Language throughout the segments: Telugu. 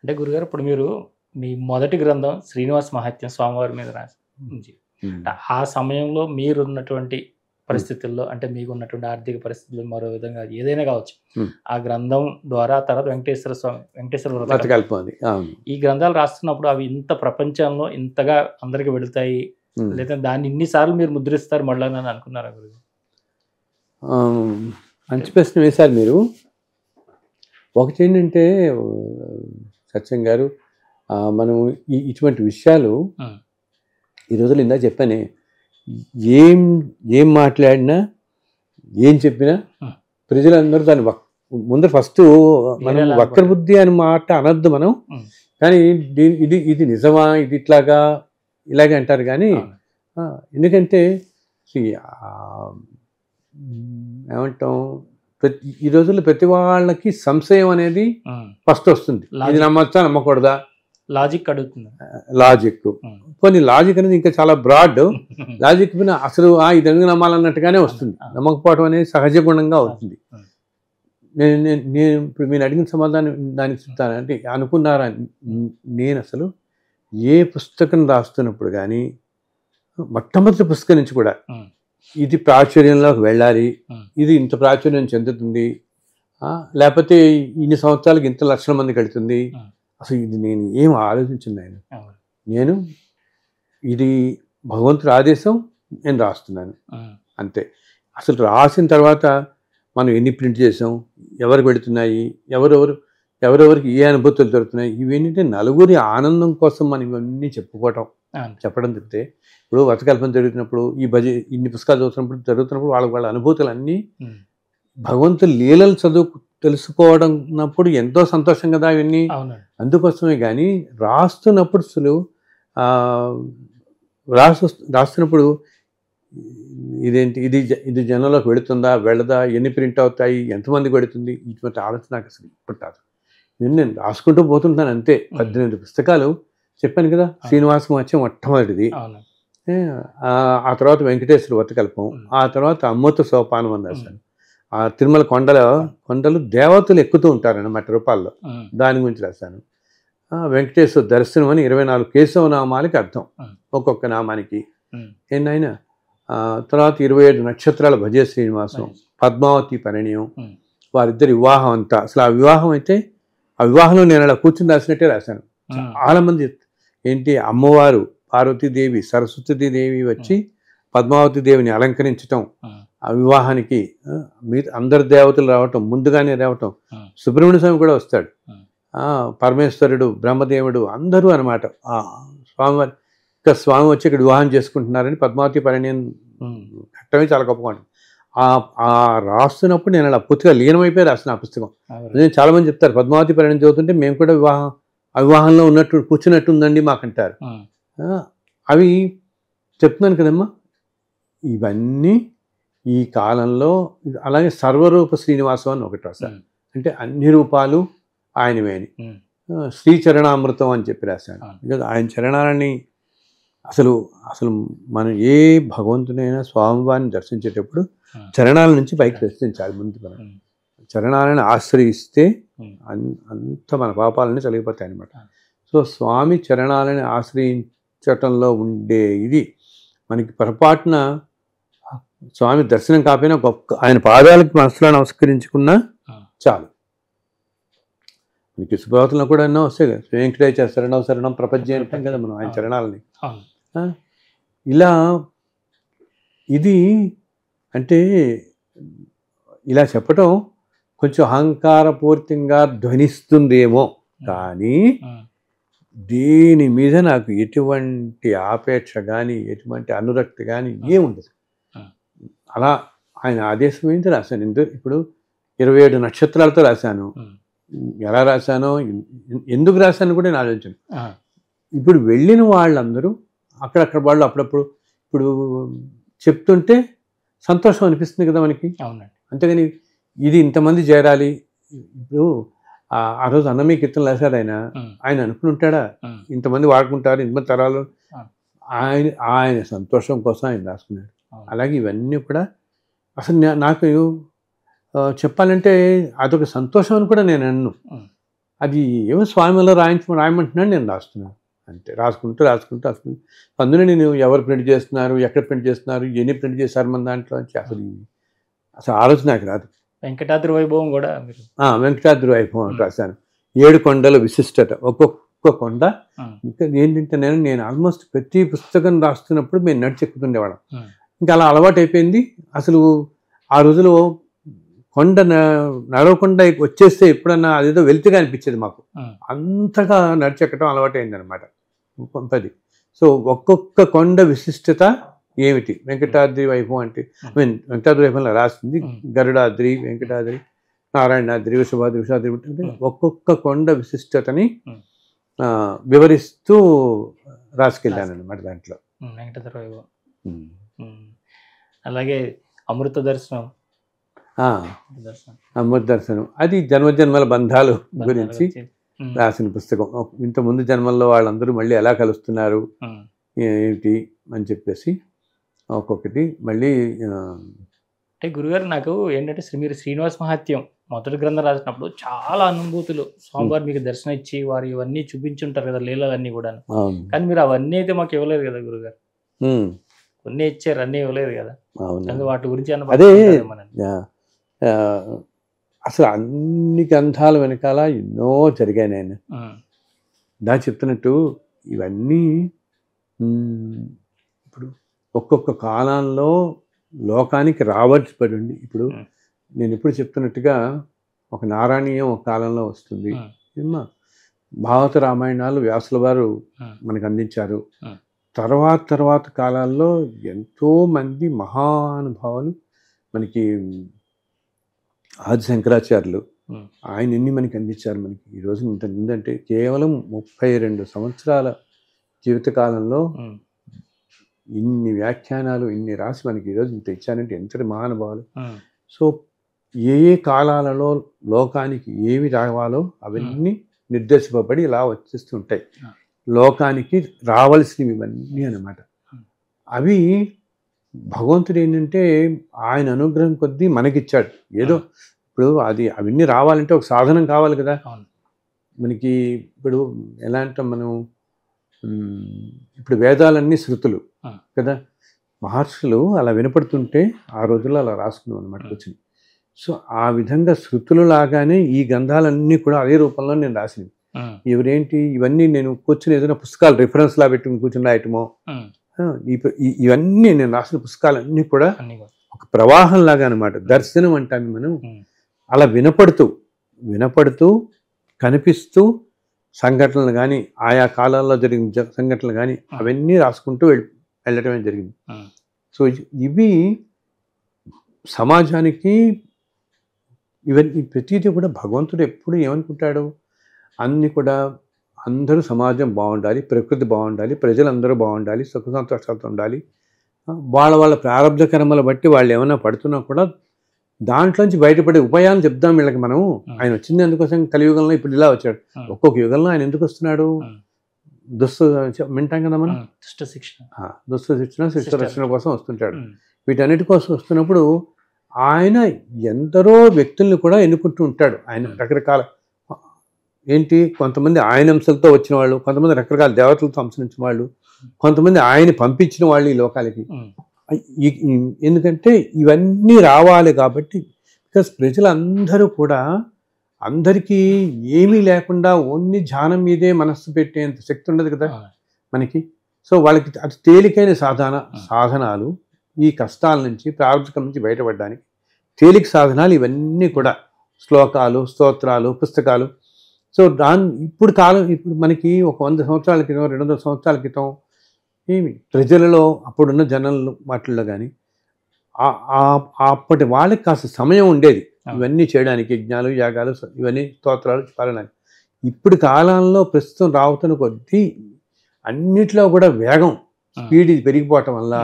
అంటే గురుగారు ఇప్పుడు మీరు మీ మొదటి గ్రంథం 'శ్రీనివాస మహాత్మ్యం' స్వామివారి మీద రాసి ఆ సమయంలో మీరున్నటువంటి పరిస్థితుల్లో అంటే మీకున్నటువంటి ఆర్థిక పరిస్థితులు మరో విధంగా ఏదైనా కావచ్చు. ఆ గ్రంథం ద్వారా తర్వాత వెంకటేశ్వర వ్రతకల్పం ఈ గ్రంథాలు రాస్తున్నప్పుడు అవి ఇంత ప్రపంచంలో ఇంతగా అందరికి వెళుతాయి లేదా దాన్ని ఇన్నిసార్లు మీరు ముద్రిస్తారు మళ్ళీ అని అనుకున్నారా గురుగారు? మంచి ప్రశ్న వేశారు మీరు. ఒకటి ఏంటంటే సత్యం గారు, మనం ఇటువంటి విషయాలు ఈ రోజులు ఇందా చెప్పానే, ఏం మాట్లాడినా ఏం చెప్పినా ప్రజలందరూ దాన్ని ముందర ఫస్ట్ మనం వక్ర బుద్ధి అని మాట అనద్దు మనం. కానీ ఇది నిజమా, ఇది ఇలాగే అంటారు. కానీ ఎందుకంటే ఏమంటాం, ఈ రోజుల్లో ప్రతి వాళ్ళకి సంశయం అనేది ఫస్ట్ వస్తుంది. ఇది నమ్మచ్చా నమ్మకూడదా, లాజిక్ అడుగుతుంది. లాజిక్ కొన్ని లాజిక్ అనేది ఇంకా చాలా బ్రాడ్ లాజిక్ మీద అసలు ఇది ఎందుకు నమ్మాలన్నట్టుగానే వస్తుంది. నమ్మకపోవడం అనేది సహజ గుణంగా అవుతుంది. నేను ఇప్పుడు మీరు అడిగిన సమాధానం దానికి చెప్తాను. అంటే అనుకున్నారా, నేను అసలు ఏ పుస్తకం రాస్తున్నప్పుడు కానీ మొట్టమొదటి పుస్తకం నుంచి కూడా ఇది ప్రాచుర్యంలోకి వెళ్ళాలి, ఇది ఇంత ప్రాచుర్యం చెందుతుంది, లేకపోతే ఇన్ని సంవత్సరాలకి ఇంత లక్షల మందికి వెళుతుంది, అసలు ఇది నేను ఏం ఆలోచించింది నేను ఇది భగవంతుడి ఆదేశం, నేను రాస్తున్నాను అంతే. అసలు రాసిన తర్వాత మనం ఎన్ని ప్రింట్ చేసాం, ఎవరు పెడుతున్నాయి, ఎవరెవరికి ఏ అనుభూతులు దొరుకుతున్నాయి, ఇవేంటంటే నలుగురి ఆనందం కోసం మనం ఇవన్నీ చెప్పడం తప్పితే, ఇప్పుడు వ్రతకల్పం జరుగుతున్నప్పుడు ఇన్ని పుస్తకాలు జరుగుతున్నప్పుడు వాళ్ళ అనుభూతులు అన్నీ భగవంతుడి లీలలు తెలుసుకోవడంప్పుడు ఎంతో సంతోషం కదా ఇవన్నీ. అందుకోసమే కానీ రాస్తున్నప్పుడు అసలు రాస్తున్నప్పుడు ఇది జనంలోకి వెళుతుందా వెళ్ళదా, ఎన్ని ప్రింట్ అవుతాయి, ఎంతమందికి వెళుతుంది, ఇటువంటి ఆలోచన నాకు అసలు ఇప్పుడు కాదు. నేను రాసుకుంటూ పోతుంటాను అంతే. 18 పుస్తకాలు చెప్పాను కదా. శ్రీనివాస మహాత్మ్యం మొట్టమొదటిది, ఆ తర్వాత వెంకటేశ్వర వ్రతకల్పం, ఆ తర్వాత అమృత సోపానం అని రాశాను. ఆ తిరుమల కొండలు దేవతలు ఎక్కుతూ ఉంటారన్నమాట రూపాల్లో, దాని గురించి రాశాను. వెంకటేశ్వర దర్శనం అని 24 కేశవ నామాలకి అర్థం, ఒక్కొక్క నామానికి ఏంటైనా. తర్వాత 27 నక్షత్రాల భజే శ్రీనివాసం, పద్మావతి పరిణయం, వారిద్దరి వివాహం అంతా. అసలు ఆ వివాహం అయితే ఆ వివాహంలో నేను అలా కూర్చుని రాసినట్టే రాశాను. చాలామంది ఏంటి, అమ్మవారు పార్వతీదేవి సరస్వతీదేవి వచ్చి పద్మావతి దేవిని అలంకరించటం, ఆ వివాహానికి అందరు దేవతలు రావటం, ముందుగానే రావటం, సుబ్రహ్మణ్య స్వామి కూడా వస్తాడు, పరమేశ్వరుడు, బ్రహ్మదేవుడు అందరూ అనమాట. స్వామివారి స్వామి వచ్చి ఇక్కడ వివాహం చేసుకుంటున్నారని పద్మావతి పరిణయం కట్టమే చాలా గొప్పగా ఉంటుంది. ఆ రాస్తున్నప్పుడు నేను అలా పూర్తిగా లీనమైపోయి రాసిన ఆ పుస్తకం. నేను చాలామంది చెప్తారు పద్మావతి పరిణయం చదువుతుంటే మేము కూడా వివాహంలో కూర్చున్నట్టు ఉందండి మాకంటారు. అవి చెప్తున్నాను కదమ్మా, ఇవన్నీ ఈ కాలంలో. అలాగే సర్వరూప శ్రీనివాసం అని ఒకటి రాశాను, అంటే అన్ని రూపాలు ఆయనవేని. శ్రీచరణామృతం అని చెప్పి రాశాను. ఆయన చరణాలని అసలు మనం ఏ భగవంతునైనా స్వామివారిని దర్శించేటప్పుడు చరణాల నుంచి పైకి దర్శించాలి. ముందు మనం చరణాలను ఆశ్రయిస్తే అంత మన పాపాలని తొలగిపోతాయి అన్నమాట. సో స్వామి చరణాలని ఆశ్రయించటంలో ఉండే ఇది మనకి పొరపాటున స్వామి దర్శనం కాకపోయినా ఆయన పాదాలకి మనసులో నమస్కరించుకున్నా చాలు. మనకి సుప్రభాతంలో కూడా ఎన్నో వస్తాయి కదా, వెంకటేశ్వర శరణం శరణం ప్రపంచం అంటాం కదా మనం ఆయన చరణాలని. ఇలా ఇది అంటే ఇలా చెప్పటం కొంచెం అహంకారపూరితంగా ధ్వనిస్తుందేమో, కానీ దీని మీద నాకు ఎటువంటి ఆపేక్ష కానీ ఎటువంటి అనురక్తి కానీ ఏముండదు. అలా ఆయన ఆదేశం ఏంటి రాశాను. ఇప్పుడు 27 నక్షత్రాలతో రాశాను. ఎలా రాశానో, ఎందుకు రాశాను కూడా నేను ఆలోచించాను. ఇప్పుడు వెళ్ళిన వాళ్ళందరూ అక్కడక్కడ వాళ్ళు అప్పుడప్పుడు ఇప్పుడు చెప్తుంటే సంతోషం అనిపిస్తుంది కదా మనకి. అంతేగాని ఇది ఇంతమంది చేరాలి. ఇప్పుడు ఆ రోజు అన్నమయ్య కీర్తన రాశాడు ఆయన అనుకుని ఉంటాడా ఇంతమంది వాడుకుంటారు, ఇంతమంది తరాలు, ఆయన సంతోషం కోసం ఆయన రాసుకున్నాడు. అలాగే ఇవన్నీ కూడా అసలు నాకు చెప్పాలంటే అదొక సంతోషం అని కూడా నేను అన్ను. అది ఏమో స్వామిలో రాయమంటున్నాడు, నేను రాస్తున్నాను అంతే. రాసుకుంటూ అందులో నేను ఎవరు ప్రింట్ చేస్తున్నారు, ఎక్కడ ప్రింట్ చేస్తున్నారు, ఎన్ని ప్రింట్ చేశారు మన దాంట్లో అని అసలు ఆలోచన నాకు రాదు. వెంకటాద్రి వైభవం కూడా మీరు వెంకటాద్రి వైభవం రాశాను. 7 కొండల విశిష్టత, ఒక్కొక్క కొండ. ఇంకా ఏంటంటే నేను ఆల్మోస్ట్ ప్రతి పుస్తకం రాస్తున్నప్పుడు మేము నడిచెక్కుతుండేవాళ్ళం. ఇంకా అలా అలవాటు అయిపోయింది. అసలు ఆ రోజులో కొండ నడవకుండా వచ్చేస్తే ఎప్పుడన్నా అదేదో వెలితిగా అనిపించేది మాకు. అంతగా నడిచెక్కడం అలవాటైంది అనమాట. పంపది. సో ఒక్కొక్క కొండ విశిష్టత ఏమిటి, వెంకటాద్రి వైభవం అంటే వెంకటాద్రి వైభవంలో రాసింది గరుడాద్రి, వెంకటాద్రి, నారాయణాద్రి, విషాద్రి అంటే ఒక్కొక్క కొండ విశిష్టతని వివరిస్తూ రాసుకెళ్ళాను అనమాట దాంట్లో. వెంకటాద్రి వైభవం. అలాగే అమృత దర్శనం, అమృత దర్శనం అది జన్మజన్మల బంధాలు గురించి రాసిన పుస్తకం. ఇంత ముందు జన్మల్లో వాళ్ళందరూ మళ్ళీ ఎలా కలుస్తున్నారు ఏమిటి అని చెప్పేసి ఒక్కొక్కటి మళ్ళీ. అంటే గురుగారు నాకు ఏంటంటే మీరు శ్రీనివాస మహాత్యం మొదటి గ్రంథం రాసినప్పుడు చాలా అనుభూతులు, స్వామివారు మీకు దర్శనం ఇచ్చి వారు ఇవన్నీ చూపించుంటారు కదా, లీలలన్నీ కూడా. కానీ మీరు అవన్నీ అయితే మాకు ఇవ్వలేదు కదా గురుగారు. కొన్ని ఇచ్చారు, అన్నీ ఇవ్వలేదు కదా. వాటి గురించి అదే అసలు అన్ని గ్రంథాల వెనకాల ఎన్నో జరిగాయి. నేను దా చెప్తున్నట్టు ఇవన్నీ ఇప్పుడు ఒక్కొక్క కాలంలో లోకానికి రావాల్సి పడింది. ఇప్పుడు నేను ఇప్పుడు చెప్తున్నట్టుగా ఒక నారాయణీయం ఒక కాలంలో వస్తుంది. భారత రామాయణాలు వ్యాసుల వారు మనకు అందించారు. తర్వాత కాలాల్లో ఎంతోమంది మహానుభావులు మనకి, ఆది శంకరాచార్యులు ఆయన ఎన్ని మనకి అందించారు. మనకి ఈరోజు ఇంత ముందంటే కేవలం 32 సంవత్సరాల జీవితకాలంలో ఇన్ని వ్యాఖ్యానాలు ఇన్ని రాసి మనకి ఈరోజు ఇంత ఇచ్చారంటే ఎంతటి మహానుభావులు. సో ఏ కాలాలలో లోకానికి ఏమి రావాలో అవన్నీ నిర్దేశింపబడి ఇలా వచ్చేస్తుంటాయి. లోకానికి రావాల్సినవి ఇవన్నీ అన్నమాట. అవి భగవంతుడు ఏంటంటే ఆయన అనుగ్రహం కొద్దీ మనకిచ్చాడు. ఏదో ఇప్పుడు అవన్నీ రావాలంటే ఒక సాధనం కావాలి కదా మనకి. ఇప్పుడు ఎలా అంటే మనం ఇప్పుడు వేదాలన్నీ శృతులు కదా, మహర్షులు అలా వినపడుతుంటే ఆ రోజుల్లో అలా రాసుకున్నాం అనమాట కూర్చుని. సో ఆ విధంగా శృతులు లాగానే ఈ గ్రంథాలన్నీ కూడా అదే రూపంలో నేను రాసినవి. ఎవరేంటి ఇవన్నీ నేను కూర్చుని ఏదైనా పుస్తకాలు రిఫరెన్స్ లా పెట్టుకుని కూర్చుని రాయటమో, ఇవన్నీ నేను రాసిన పుస్తకాలన్నీ కూడా ఒక ప్రవాహం లాగా అనమాట. దర్శనం అంటాము మనం. అలా వినపడుతూ కనిపిస్తూ సంఘటనలు కానీ ఆయా కాలాల్లో జరిగిన సంఘటనలు కానీ అవన్నీ రాసుకుంటూ వెళ్ళటమే జరిగింది. సో ఇవి సమాజానికి ఇవన్నీ ప్రతిదీ కూడా భగవంతుడు ఎప్పుడు ఏమనుకుంటాడు, అన్నీ కూడా అందరూ సమాజం బాగుండాలి, ప్రకృతి బాగుండాలి, ప్రజలందరూ బాగుండాలి, సుఖ సంతోషాలతో ఉండాలి. వాళ్ళ ప్రారంభ కర్మలు బట్టి వాళ్ళు ఏమైనా పడుతున్నా కూడా దాంట్లోంచి బయటపడే ఉపాయాలు చెప్దాం వీళ్ళకి మనం. ఆయన వచ్చింది అందుకోసం కలియుగంలో ఇప్పుడు ఇలా వచ్చాడు. ఒక్కొక్క యుగంలో ఆయన ఎందుకు వస్తున్నాడు, వింటాం కదా మనం, దుష్ట శిక్షణ శిష్ట రక్షణ కోసం వస్తుంటాడు. వీటన్నిటి కోసం వస్తున్నప్పుడు ఆయన ఎందరో వ్యక్తుల్ని కూడా ఎన్నుకుంటూ ఉంటాడు. ఆయన రకరకాల ఏంటి, కొంతమంది ఆయన అంశాలతో వచ్చిన వాళ్ళు, కొంతమంది రకరకాల దేవతలతో అంశించిన వాళ్ళు, కొంతమంది ఆయన పంపించిన వాళ్ళు ఈ లోకాలకి. ఎందుకంటే ఇవన్నీ రావాలి కాబట్టి. బికాస్ ప్రజలందరూ కూడా అందరికీ ఏమీ లేకుండా ఓన్లీ ధ్యానం మీదే మనస్సు పెట్టేంత శక్తి ఉండదు కదా మనకి. సో వాళ్ళకి అతి తేలికైన సాధనాలు ఈ కష్టాల నుంచి ప్రారంభం నుంచి బయటపడడానికి తేలిక సాధనాలు ఇవన్నీ కూడా శ్లోకాలు, స్తోత్రాలు, పుస్తకాలు. సో ఇప్పుడు మనకి ఒక 100 సంవత్సరాల క్రితం 200 సంవత్సరాల క్రితం ఏమి ప్రజలలో అప్పుడున్న జనాలు వాటిల్లో కానీ అప్పటి వాళ్ళకి కాస్త సమయం ఉండేది ఇవన్నీ చేయడానికి, యజ్ఞాలు, యాగాలు, ఇవన్నీ స్తోత్రాలు పాలనకి. ఇప్పుడు కాలంలో ప్రస్తుతం రావుతున్న కొద్దీ అన్నిట్లో కూడా వేగం, స్పీడ్ పెరిగిపోవటం వల్ల,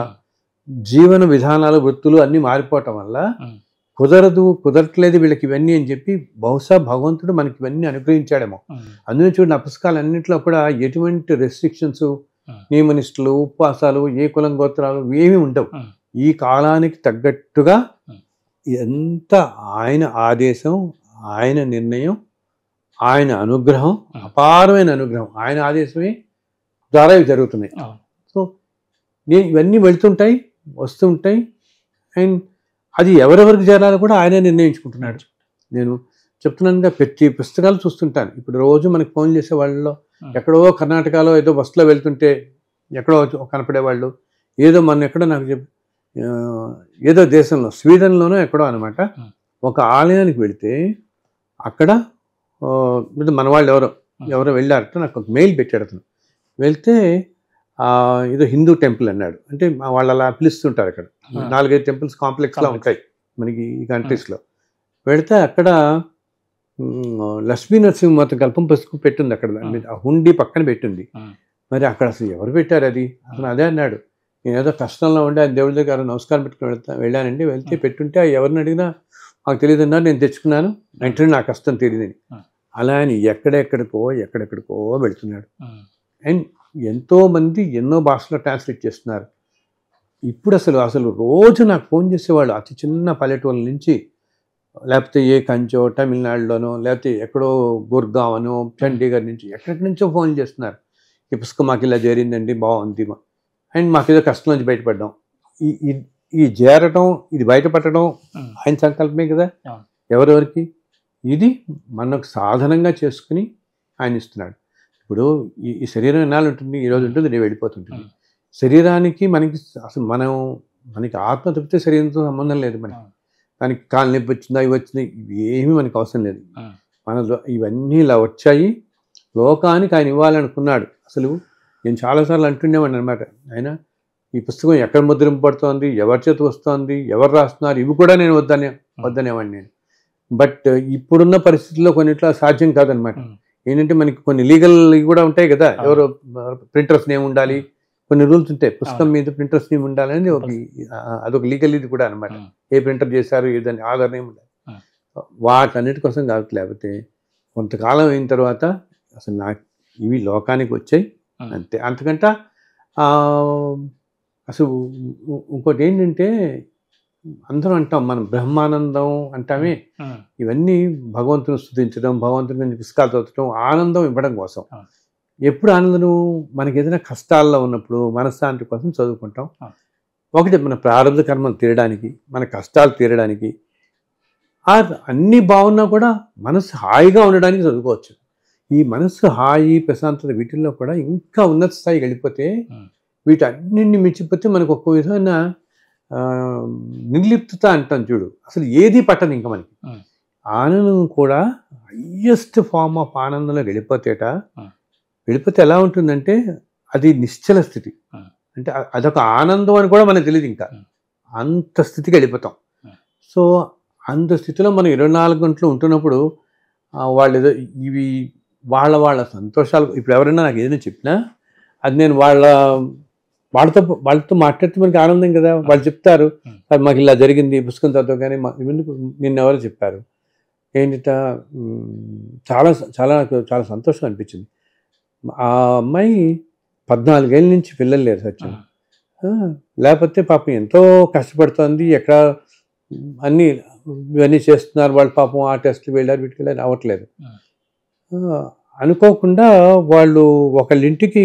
జీవన విధానాలు, వృత్తులు అన్నీ మారిపోవటం వల్ల కుదరట్లేదు వీళ్ళకి ఇవన్నీ అని చెప్పి బహుశా భగవంతుడు మనకి ఇవన్నీ అనుగ్రహించాడేమో. అందులో చూడండి ఆ పుస్తకాలు అన్నింటిలో కూడా ఎటువంటి రెస్ట్రిక్షన్స్, నియమనిష్టలు, ఉపవాసాలు, ఏ కులం గోత్రాలు ఏమీ ఉండవు. ఈ కాలానికి తగ్గట్టుగా ఎంత ఆయన ఆదేశం, ఆయన నిర్ణయం ఆయన అనుగ్రహం, అపారమైన అనుగ్రహం, ఆయన ఆదేశమే ద్వారా ఇవి జరుగుతున్నాయి. సో ఇవన్నీ వెళ్తుంటాయి, వస్తుంటాయి. అండ్ అది ఎవరెవరికి చేరాలో కూడా ఆయనే నిర్ణయించుకుంటున్నాడు. నేను చెప్తున్నానుగా, ప్రతి పుస్తకాలు చూస్తుంటాను. ఇప్పుడు రోజు మనకి ఫోన్ చేసే వాళ్ళలో ఎక్కడో కర్ణాటకలో ఏదో బస్సులో వెళ్తుంటే ఎక్కడో కనపడేవాళ్ళు, ఏదో మన ఎక్కడో నాకు ఏదో దేశంలో స్వీడన్లోనో ఎక్కడో అనమాట, ఒక ఆలయానికి వెళితే అక్కడ మన వాళ్ళు ఎవరో వెళ్ళారట. నాకు ఒక మెయిల్ పెట్టాడు అతను. వెళ్తే ఏదో హిందూ టెంపుల్ అన్నాడు. అంటే వాళ్ళు అలా పిలుస్తుంటారు. అక్కడ 4-5 టెంపుల్స్ కాంప్లెక్స్లో ఉంటాయి మనకి ఈ కంట్రీస్లో. వెళితే అక్కడ లక్ష్మీ నరసింహ కల్పం పుస్తకం పెట్టింది అక్కడ, ఆ హుండీ పక్కన పెట్టింది. మరి అక్కడ అసలు ఎవరు పెట్టారు అది? అతను అదే అన్నాడు, నేను ఏదో కష్టంలో ఉండి ఆయన దేవుడి దగ్గర నమస్కారం పెట్టుకుని వెళ్ళానండి. వెళ్తే పెట్టుంటే ఎవరిని అడిగినా నాకు తెలియదు అన్నారు, నేను తెచ్చుకున్నాను, వెంటనే నా కష్టం తెలియదని. అలా అని ఎక్కడెక్కడికో వెళుతున్నాడు. అండ్ ఎంతోమంది ఎన్నో భాషలో ట్రాన్స్లేట్ చేస్తున్నారు. ఇప్పుడు అసలు రోజు నాకు ఫోన్ చేసేవాళ్ళు అతి చిన్న పల్లెటూళ్ళ నుంచి, లేకపోతే ఏ కంచో తమిళనాడులోనో, లేకపోతే ఎక్కడో గుర్గావ్ అనో చండీగఢ్ నుంచి ఎక్కడి నుంచో ఫోన్ చేస్తున్నారు. ఈ పుస్తకం మాకు ఇలా చేరిందండి, బాగుంది, అండ్ మాకు ఏదో కష్టం నుంచి బయటపడ్డాం. ఈ చేరటం, ఇది బయటపడటం ఆయన సంకల్పమే కదా ఎవరెవరికి. ఇది మనకు సాధనంగా చేసుకుని ఆయన ఇస్తున్నాడు. ఇప్పుడు ఈ శరీరం ఎన్నాళ్ళు ఉంటుంది, ఈరోజు ఉంటుంది, రేపు వెళ్ళిపోతుంటుంది. శరీరానికి మనకి అసలు మనకి ఆత్మ తప్పితే శరీరంతో సంబంధం లేదు. దానికి కాలు నొప్పి వచ్చిందా, ఇవి వచ్చినాయి, ఇవి ఏమీ మనకు అవసరం లేదు. మనలో ఇవన్నీ ఇలా వచ్చాయి, లోకానికి ఆయన ఇవ్వాలనుకున్నాడు. అసలు నేను చాలాసార్లు అంటుండేవాడిని అనమాట, ఆయన ఈ పుస్తకం ఎక్కడ ముద్రింపబడుతోంది, ఎవరి చేతి వస్తోంది, ఎవరు రాస్తున్నారు, ఇవి కూడా నేను వద్దనేవాడిని నేను. బట్ ఇప్పుడున్న పరిస్థితుల్లో కొన్నిట్లో సాధ్యం కాదనమాట. ఏంటంటే మనకి కొన్ని లీగల్ కూడా ఉంటాయి కదా, ఎవరో ప్రింటర్స్ నేమ్ ఉండాలి, కొన్ని రూల్స్ ఉంటాయి. పుస్తకం మీద ప్రింటర్స్ నేమ్ ఉండాలని అదొక లీగల్ ఇది కూడా అనమాట. ఏ ప్రింటర్ చేశారు, ఏదని ఆధార్ నేమ్ ఉండాలి. వాటన్నిటి కోసం కాదు. లేకపోతే కొంతకాలం అయిన తర్వాత అసలు నాకు ఇవి లోకానికి వచ్చాయి అంతే. అంతకంటే అసలు ఇంకోటి ఏంటంటే, అందరం అంటాం మనం బ్రహ్మానందం అంటామే, ఇవన్నీ భగవంతుని స్తుతించడం, భగవంతుని పుస్తకాలు చదవడం, ఆనందం ఇవ్వడం కోసం. ఎప్పుడు ఆనందం? మనకి ఏదైనా కష్టాల్లో ఉన్నప్పుడు మనశ్శాంతి కోసం చదువుకుంటాం. ఒకటి మన ప్రారంభ కర్మలు తీరడానికి, మన కష్టాలు తీరడానికి, అన్నీ బాగున్నా కూడా మనసు హాయిగా ఉండడానికి చదువుకోవచ్చు. ఈ మనసు హాయి, ప్రశాంతత వీటిల్లో కూడా ఇంకా ఉన్నత స్థాయికి వెళ్ళిపోతే, వీటన్నింటిని మించిపోతే మనకు ఒక్క విధమైన నిర్లిప్తత అంటాం చూడు, అసలు ఏది పట్టదు ఇంకా మనకి. ఆనందం కూడా హయ్యెస్ట్ ఫార్మ్ ఆఫ్ ఆనందంలో వెళ్ళిపోతే ఎలా ఉంటుందంటే అది నిశ్చల స్థితి. అంటే అదొక ఆనందం అని కూడా మనకు తెలియదు. ఇంకా అంత స్థితికి వెళ్ళిపోతాం. సో అంత స్థితిలో మనం 24 గంటలు ఉంటున్నప్పుడు వాళ్ళు ఏదో ఇవి వాళ్ళ సంతోషాలు, ఇప్పుడు ఎవరైనా నాకు ఏదైనా చెప్పినా అది నేను వాళ్ళతో మాట్లాడితే మనకి ఆనందం కదా. వాళ్ళు చెప్తారు, మాకు ఇలా జరిగింది పుస్తకం చదవగానే, ఎందుకు నిన్న ఎవరో చెప్పారు ఏంటిట, చాలా చాలా నాకు చాలా సంతోషం అనిపించింది. ఆ అమ్మాయి 14 ఏళ్ళ నుంచి పిల్లలు లేరు సత్యం, లేకపోతే పాపం ఎంతో కష్టపడుతుంది, ఎక్కడ ఇవన్నీ చేస్తున్నారు వాళ్ళు, పాపం ఆ టెస్ట్లు వెళ్ళారు, వీటికి వెళ్ళారు, అవ్వట్లేదు. అనుకోకుండా వాళ్ళు ఒకళ్ళింటికి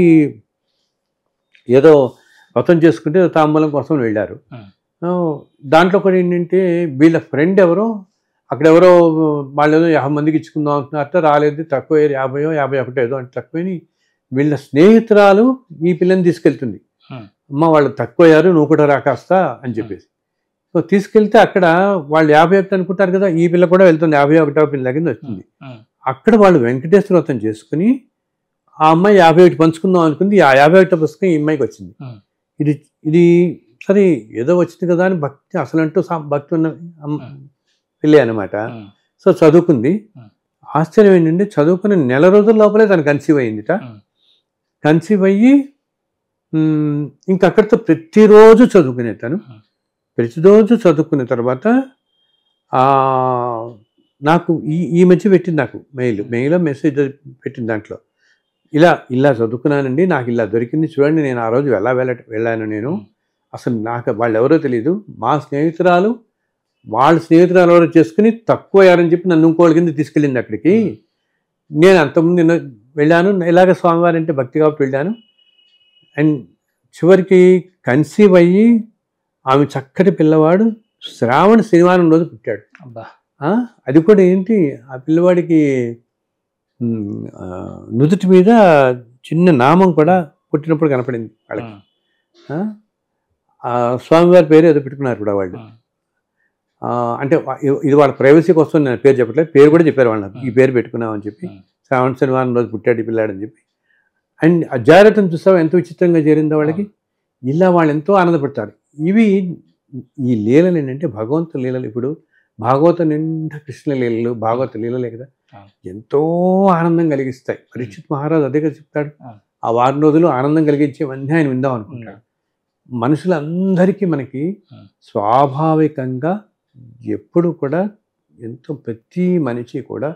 ఏదో వ్రతం చేసుకుంటే తాంబూలం కోసం వెళ్ళారు. దాంట్లో కూడా ఏంటంటే వీళ్ళ ఫ్రెండ్ ఎవరో అక్కడెవరో వాళ్ళు ఏదో 50 మందికి ఇచ్చుకుందాం అంటున్నారట, రాలేదు, తక్కువ 50 51 ఏదో అంటే తక్కువని వీళ్ళ స్నేహితురాలు ఈ పిల్లని తీసుకెళ్తుంది. అమ్మ వాళ్ళు తక్కువయ్యారు, నువ్వు కూడా రాకాస్తా అని చెప్పేసి. సో తీసుకెళ్తే అక్కడ వాళ్ళు 51 అనుకుంటారు కదా, ఈ పిల్ల కూడా వెళ్తుంది, 51వ పిల్ల కింద వచ్చింది. అక్కడ వాళ్ళు వెంకటేశ్వర వ్రతం చేసుకుని ఆ అమ్మాయి 51 పంచుకుందాం అనుకుంది. ఆ 51 పుస్తకం ఈ అమ్మాయికి వచ్చింది. ఇది సరే ఏదో వచ్చింది కదా అని భక్తి, అసలంటూ భక్తి ఉన్న పిల్లే అనమాట. సో చదువుకుంది. ఆశ్చర్యం ఏంటంటే చదువుకుని నెల రోజుల లోపలే తను కన్సీవ్ అయ్యిందిట. కన్సీవ్ అయ్యి ఇంకక్కడితో ప్రతిరోజు చదువుకునే తను. ప్రతిరోజు చదువుకున్న తర్వాత నాకు ఈ మధ్య పెట్టింది, నాకు మెయిల్లో మెసేజ్ పెట్టింది. దాంట్లో ఇలా చదువుకున్నానండి, నాకు ఇలా దొరికింది చూడండి, నేను ఆ రోజు వెళ్ళాను నేను, అసలు నాకు వాళ్ళు ఎవరో తెలియదు, మా స్నేహితురాలు వాళ్ళ స్నేహితురాలు ఎవరో చేసుకుని తక్కువ అయ్యారని చెప్పి నన్ను ఇంకోళ్ళ కింద తీసుకెళ్ళింది అక్కడికి. నేను అంతకుముందు వెళ్ళాను, ఇలాగ స్వామివారి అంటే భక్తి కాబట్టి వెళ్ళాను. అండ్ చివరికి కన్సీవ్ అయ్యి ఆమె చక్కటి పిల్లవాడు శ్రావణ శనివారం రోజు పుట్టాడు. అబ్బా. అది కూడా ఏంటి, ఆ పిల్లవాడికి నుదుటి మీద చిన్న నామం కూడా పుట్టినప్పుడు కనపడింది వాళ్ళకి. స్వామివారి పేరు ఏదో పెట్టుకున్నారు కూడా వాళ్ళు. అంటే ఇది వాళ్ళ ప్రైవసీ కోసం నేను పేరు చెప్పట్లేదు, పేరు కూడా చెప్పారు వాళ్ళకి, ఈ పేరు పెట్టుకున్నామని చెప్పి, శ్రావణ శనివారం రోజు పుట్టాడు ఈ పిల్లాడని చెప్పి. అండ్ ఆ జాగ్రత్తను చూసావా ఎంత విచిత్రంగా చేరిందో వాళ్ళకి. ఇలా వాళ్ళు ఎంతో ఆనందపడతారు. ఇవి ఈ లీలలు ఏంటంటే భగవంతు లీలలు. ఇప్పుడు భాగవతం నిండా కృష్ణ లీలలు, భాగవత లీలలే కదా, ఎంతో ఆనందం కలిగిస్తాయి. పరీక్షిత్ మహారాజు అదే కదా చెప్తాడు, ఆ 4 రోజులు ఆనందం కలిగించేవన్నీ ఆయన విందాం అనుకుంటాడు. మనుషులందరికీ మనకి స్వాభావికంగా ఎప్పుడు కూడా ఎంతో ప్రతి మనిషి కూడా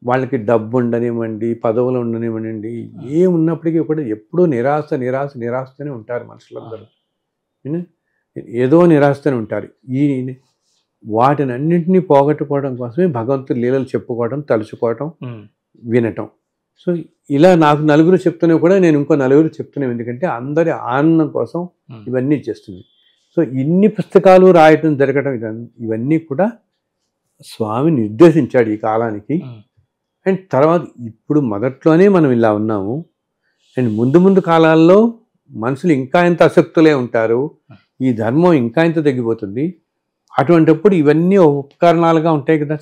వాళ్ళకి డబ్బు ఉండనివ్వండి, పదవులు ఉండనివ్వండి, ఉన్నప్పటికీ కూడా ఎప్పుడూ నిరాశతోనే ఉంటారు మనుషులందరూ. ఏదో నిరాశతోనే ఉంటారు. వాటిని అన్నింటినీ పోగొట్టుకోవడం కోసమే భగవంతుడి లీలలు చెప్పుకోవడం, తలుచుకోవటం, వినటం. సో ఇలా నాకు నలుగురు చెప్తూనే కూడా నేను ఇంకో నలుగురు చెప్తున్నాను, ఎందుకంటే అందరి ఆనందం కోసం ఇవన్నీ చేస్తుంది. సో ఇన్ని పుస్తకాలు రాయటం జరగడం ఇవన్నీ కూడా స్వామి నిర్దేశించాడు ఈ కాలానికి. అండ్ తర్వాత ఇప్పుడు మొదట్లోనే మనం ఇలా ఉన్నాము. అండ్ ముందు కాలాల్లో మనుషులు ఇంకా ఎంత అసక్తులే ఉంటారు, ఈ ధర్మం ఇంకా ఎంత తగ్గిపోతుంది. అటువంటిప్పుడు ఇవన్నీ ఉపకరణాలుగా ఉంటాయి కదా,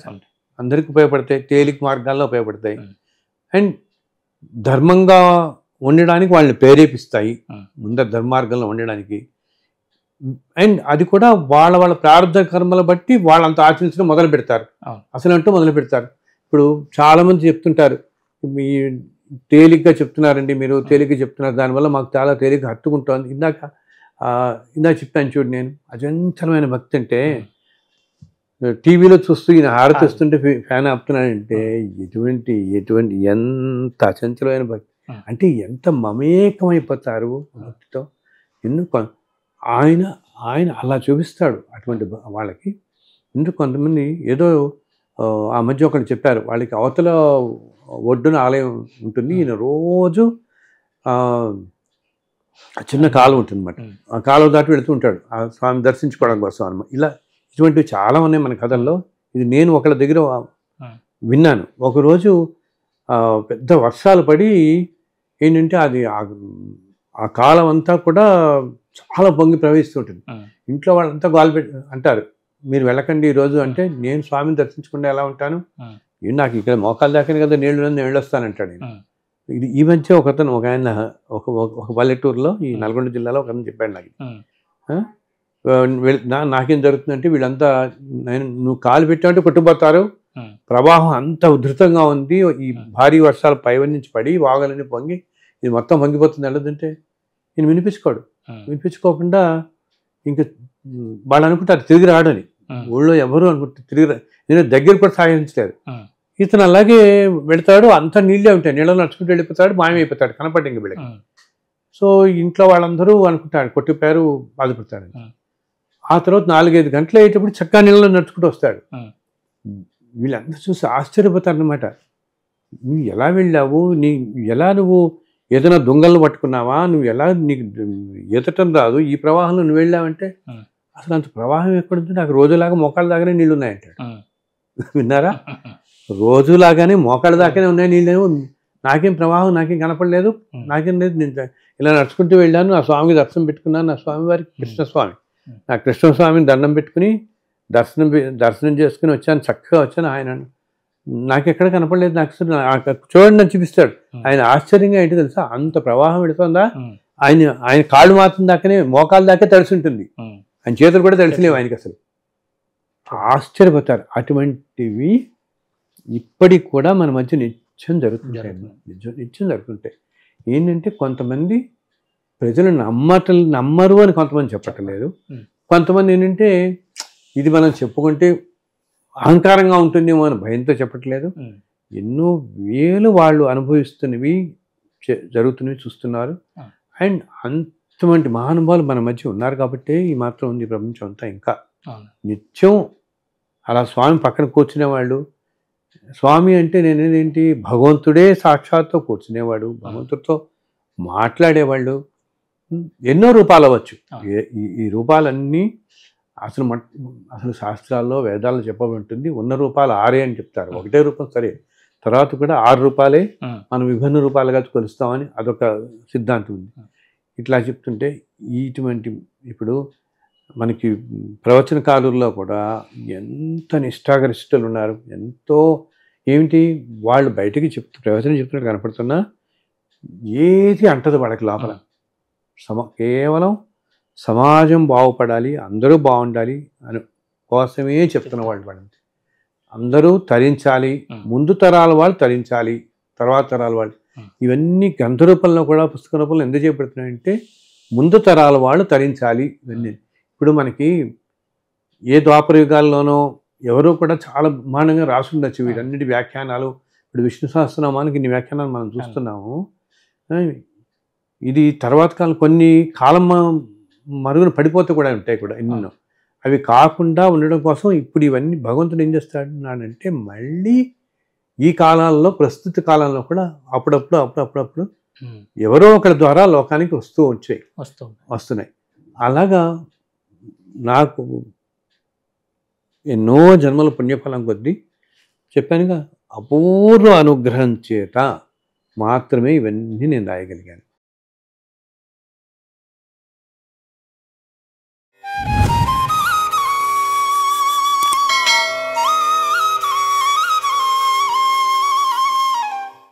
అందరికీ ఉపయోగపడతాయి, తేలిక మార్గాల్లో ఉపయోగపడతాయి. అండ్ ధర్మంగా ఉండడానికి వాళ్ళని ప్రేరేపిస్తాయి, ముందర ధర్మార్గంలో ఉండడానికి. అండ్ అది కూడా వాళ్ళ ప్రారంభ కర్మల బట్టి వాళ్ళంత ఆచరించడం మొదలు పెడతారు, అసలు అంటూ మొదలు పెడతారు. ఇప్పుడు చాలామంది చెప్తుంటారు, మీ తేలిగ్గా చెప్తున్నారండి, మీరు తేలిగ్గా చెప్తున్నారు, దానివల్ల మాకు చాలా తేలిగ్గా హత్తుకుంటుంది. ఇందాక చెప్పాను చూడు, నేను అజంతరమైన భక్తి అంటే టీవీలో చూస్తూ ఈయన హారతి వస్తుంటే ఫ్యాన్ ఆపుతున్నాడంటే ఎటువంటి ఎంత అచంచలమైన భక్తి అంటే, ఎంత మమేకమైపోతారు భక్తితో. ఎందుకు ఆయన అలా చూపిస్తాడు అటువంటి వాళ్ళకి. ఎందుకు కొంతమంది ఏదో ఆ మధ్య ఒకరు చెప్పారు, వాళ్ళకి అవతల ఒడ్డున ఆలయం ఉంటుంది, ఈయన రోజు చిన్న కాలువ ఉంటుంది అన్నమాట, ఆ కాలువ దాటి వెళుతూ ఉంటాడు ఆ స్వామి దర్శించుకోవడం కోసం అన్నమాట. ఇలా ఇటువంటివి చాలా ఉన్నాయి మన కథల్లో. ఇది నేను ఒకళ్ళ దగ్గర విన్నాను. ఒకరోజు పెద్ద వర్షాలు పడి ఏంటంటే అది ఆ కాలం అంతా కూడా చాలా పొంగి ప్రవహిస్తుంటుంది. ఇంట్లో వాళ్ళంతా గోల అంటారు, మీరు వెళ్ళకండి ఈరోజు అంటే, నేను స్వామిని దర్శించకుండా ఎలా ఉంటాను, నాకు ఇక్కడ మోకాలు దాకానే కదా నీళ్ళు వస్తానంటాడు. ఇది ఈ మధ్య ఒక ఆయన ఒక పల్లెటూరులో ఈ నల్గొండ జిల్లాలో ఒక చెప్పాడు నాకు, నాకేం జరుగుతుందంటే వీళ్ళంతా నువ్వు కాలు పెట్టావంటే కొట్టుకుపోతారు, ప్రవాహం అంత ఉధృతంగా ఉంది, ఈ భారీ వర్షాలు పైవన్నీ నుంచి పడి వాగలని పొంగి ఇది మొత్తం పొంగిపోతుంది వెళ్ళదంటే నేను వినిపించుకోకుండా ఇంకా వాళ్ళు అనుకుంటారు తిరిగి రాడని, ఊళ్ళో ఎవరు అనుకుంటారు తిరిగి నేను దగ్గర కూడా సాగించలేదు. ఇతను అలాగే వెళతాడు, అంత నీళ్ళే ఉంటాయి, నీళ్ళలో నడుచుకుంటూ వెళ్ళిపోతాడు, మాయమైపోతాడు, కనపడి ఇంక వీళ్ళకి. సో ఇంట్లో వాళ్ళందరూ అనుకుంటారు కొట్టిపోయారు, బాధపడతాడు. ఆ తర్వాత 4-5 గంటలు అయ్యేటప్పుడు చక్కా నీళ్ళలో నడుచుకుంటూ వస్తాడు. వీళ్ళందరూ చూసి ఆశ్చర్యపోతారనమాట, నువ్వు ఎలా వెళ్ళావు, నువ్వు ఏదైనా దొంగలను పట్టుకున్నావా, నువ్వు ఎలా నీకు ఈతటం రాదు, ఈ ప్రవాహంలో నువ్వు వెళ్ళావంటే అసలు అంత ప్రవాహం ఎక్కడుంటే నాకు రోజులాగా మోకాళ్ళ దాకానే నీళ్ళు ఉన్నాయంటాడు. విన్నారా, రోజులాగానే మోకాళ్ళ దాకానే ఉన్నాయి నీళ్ళేమో, నాకేం ప్రవాహం నాకేం కనపడలేదు, నాకేం లేదు, నేను ఇలా నడుచుకుంటూ వెళ్ళాను, నా స్వామికి దర్శనం పెట్టుకున్నాను, నా స్వామివారికి కృష్ణస్వామి, నా కృష్ణస్వామిని దండం పెట్టుకుని దర్శనం చేసుకుని వచ్చాను, చక్కగా వచ్చాను, ఆయన నాకెక్కడ కనపడలేదు, నాకు చూడండి అని చూపిస్తాడు. ఆయన ఆశ్చర్యంగా ఏంటి తెలుసా, అంత ప్రవాహం పెడుతుందా, ఆయన కాళ్ళు మాత్రం దాకానే మోకాళ్ళ దాకే తడిసి ఉంటుంది, ఆయన చేతులు కూడా తడిసిలేవు ఆయనకి, అసలు ఆశ్చర్యపోతారు. అటువంటివి ఇప్పటికి కూడా మన మధ్య నిత్యం జరుగుతుంటాయి. నిత్యం జరుగుతుంటాయి. ఏంటంటే కొంతమంది ప్రజలు నమ్మరు అని కొంతమంది చెప్పటం లేదు, కొంతమంది ఏంటంటే ఇది మనం చెప్పుకుంటే అహంకారంగా ఉంటుందేమో అని భయంతో చెప్పట్లేదు. ఎన్నో వేలు వాళ్ళు అనుభవిస్తున్నవి జరుగుతున్నవి చూస్తున్నారు. అండ్ అంతమంది మహానుభావులు మన మధ్య ఉన్నారు కాబట్టి ఈ మాత్రం ఉంది ప్రపంచం అంతా. ఇంకా నిత్యం అలా స్వామి పక్కన కూర్చునే వాళ్ళు, స్వామి అంటే నేనేంటి భగవంతుడే సాక్షాత్తు కూర్చునేవాడు, భగవంతుడితో మాట్లాడేవాళ్ళు. ఎన్నో రూపాలు అవ్వచ్చు. ఈ రూపాలన్నీ అసలు అసలు శాస్త్రాల్లో వేదాల్లో చెప్పబడుతుంది ఉన్న రూపాలు 6 అని చెప్తారు. ఒకటే రూపం సరే, తర్వాత కూడా 6 రూపాలే మనం విభిన్న రూపాలుగా కొలుస్తామని అదొక సిద్ధాంతం ఉంది. ఇట్లా చెప్తుంటే ఇటువంటి ఇప్పుడు మనకి ప్రవచనకారుల్లో కూడా ఎంత నిష్ఠాగరిష్ఠులు ఉన్నారు. ఎంతో ఏమిటి వాళ్ళు బయటికి ప్రవచనం చెప్తున్నట్టు కనపడుతున్నా ఏది అంటదు వాళ్ళకి లోపల. కేవలం సమాజం బాగుపడాలి, అందరూ బాగుండాలి అని కోసమే చెప్తున్న వాళ్ళని అందరూ తరించాలి, ముందు తరాల వాళ్ళు తరించాలి, తర్వాత తరాల వాళ్ళు. ఇవన్నీ గ్రంథ రూపంలో కూడా పుస్తక రూపంలో ఎందుకు చేపడుతున్నాయంటే ముందు తరాల వాళ్ళు తరించాలి. ఇవన్నీ ఇప్పుడు మనకి ఏ ద్వాపర యుగాల్లోనో ఎవరో కూడా చాలా బ్రహ్మాండంగా రాసుండొచ్చు వీటన్నిటి వ్యాఖ్యానాలు. ఇప్పుడు విష్ణు సహస్రనామానికి ఇన్ని వ్యాఖ్యానాలు మనం చూస్తున్నాము. ఇది తర్వాత కాలం కొన్ని కాలం మరుగున పడిపోతే కూడా ఉంటాయి కూడా ఎన్నో. అవి కాకుండా ఉండడం కోసం ఇప్పుడు ఇవన్నీ భగవంతుడు ఏం చేస్తాడంటే మళ్ళీ ఈ కాలాల్లో ప్రస్తుత కాలంలో కూడా అప్పుడప్పుడు ఎవరో ఒకరి ద్వారా లోకానికి వస్తున్నాయి. అలాగా నాకు ఎన్నో జన్మల పుణ్యఫలం కొద్దీ చెప్పానుగా అపూర్వ అనుగ్రహం చేత మాత్రమే ఇవన్నీ నేను రాయగలిగాను.